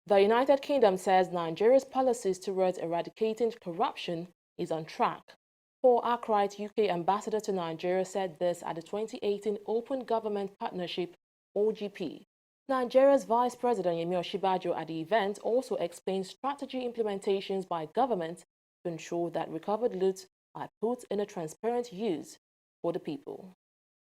The United Kingdom says Nigeria's policies towards eradicating corruption is on track. Paul Arkwright, UK ambassador to Nigeria, said this at the 2018 Open Government Partnership (OGP). Nigeria's Vice President Yemi Osinbajo at the event also explained strategy implementations by government to ensure that recovered loot are put in a transparent use for the people.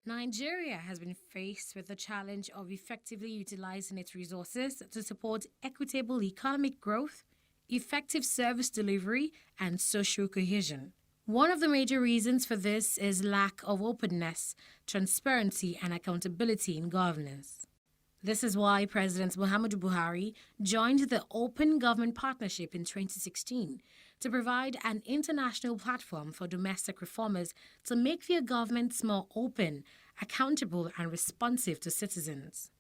Nigeria has been faced with the challenge of effectively utilizing its resources to support equitable economic growth, effective service delivery, and social cohesion. One of the major reasons for this is lack of openness, transparency, and accountability in governance. This is why President Muhammadu Buhari joined the Open Government Partnership in 2016 to provide an international platform for domestic reformers to make their governments more open, accountable, and responsive to citizens.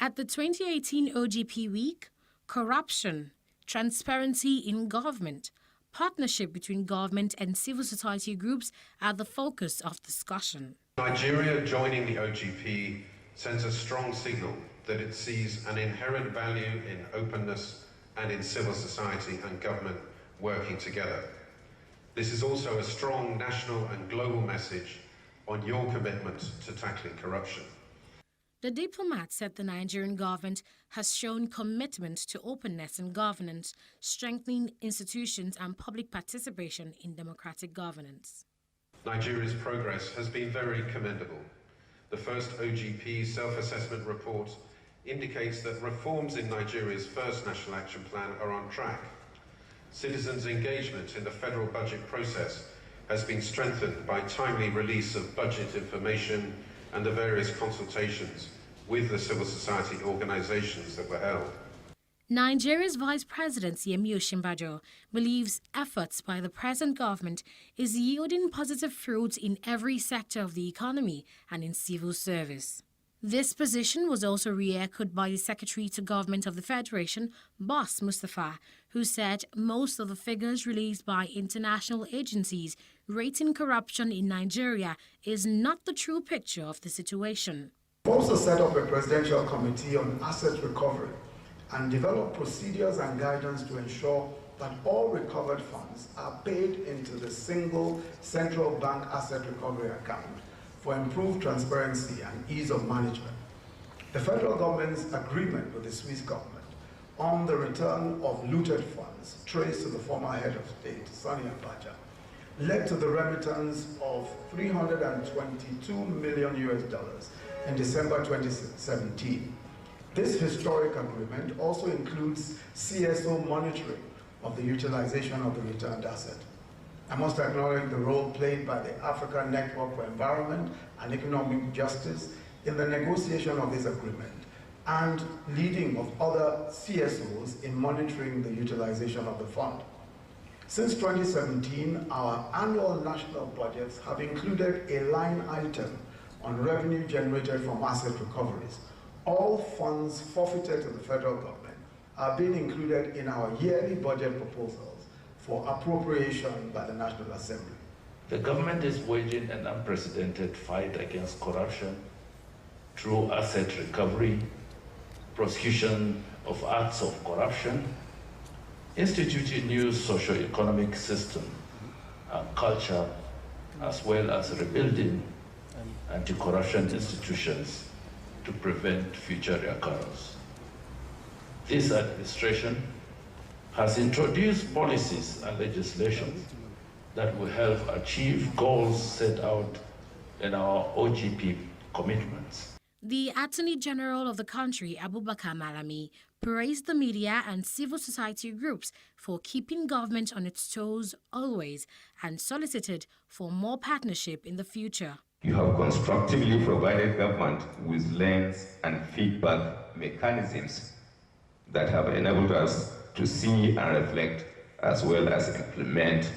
At the 2018 OGP Week, corruption, transparency in government, partnership between government and civil society groups are the focus of discussion. Nigeria joining the OGP sends a strong signal that it sees an inherent value in openness and in civil society and government working together. This is also a strong national and global message on your commitment to tackling corruption. The diplomat said the Nigerian government has shown commitment to openness in governance, strengthening institutions and public participation in democratic governance. Nigeria's progress has been very commendable. The first OGP self-assessment report indicates that reforms in Nigeria's first National Action Plan are on track. Citizens' engagement in the federal budget process has been strengthened by timely release of budget information and the various consultations with the civil society organizations that were held. Nigeria's Vice President Yemi Osinbajo believes efforts by the present government is yielding positive fruits in every sector of the economy and in civil service. This position was also re-echoed by the Secretary to Government of the Federation, Boss Mustafa, who said most of the figures released by international agencies rating corruption in Nigeria is not the true picture of the situation. We've also set up a presidential committee on asset recovery and develop procedures and guidance to ensure that all recovered funds are paid into the single central bank asset recovery account for improved transparency and ease of management. The federal government's agreement with the Swiss government on the return of looted funds traced to the former head of state, Sani Abacha, led to the remittance of $322 million in December 2017. This historic agreement also includes CSO monitoring of the utilization of the returned asset. I must acknowledge the role played by the African Network for Environment and Economic Justice in the negotiation of this agreement and leading of other CSOs in monitoring the utilization of the fund. Since 2017, our annual national budgets have included a line item on revenue generated from asset recoveries. All funds forfeited to the federal government are being included in our yearly budget proposals for appropriation by the National Assembly. The government is waging an unprecedented fight against corruption through asset recovery, prosecution of acts of corruption, instituting new socio-economic system and culture, as well as rebuilding anti-corruption institutions to prevent future recurrence. This administration has introduced policies and legislation that will help achieve goals set out in our OGP commitments. The Attorney General of the country, Abubakar Malami, praised the media and civil society groups for keeping government on its toes always and solicited for more partnership in the future. You have constructively provided government with lens and feedback mechanisms that have enabled us to see and reflect as well as implement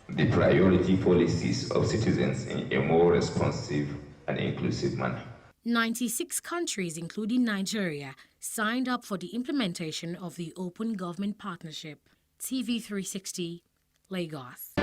the priority policies of citizens in a more responsive and inclusive manner. 96 countries, including Nigeria, signed up for the implementation of the Open Government Partnership. TV360, Lagos.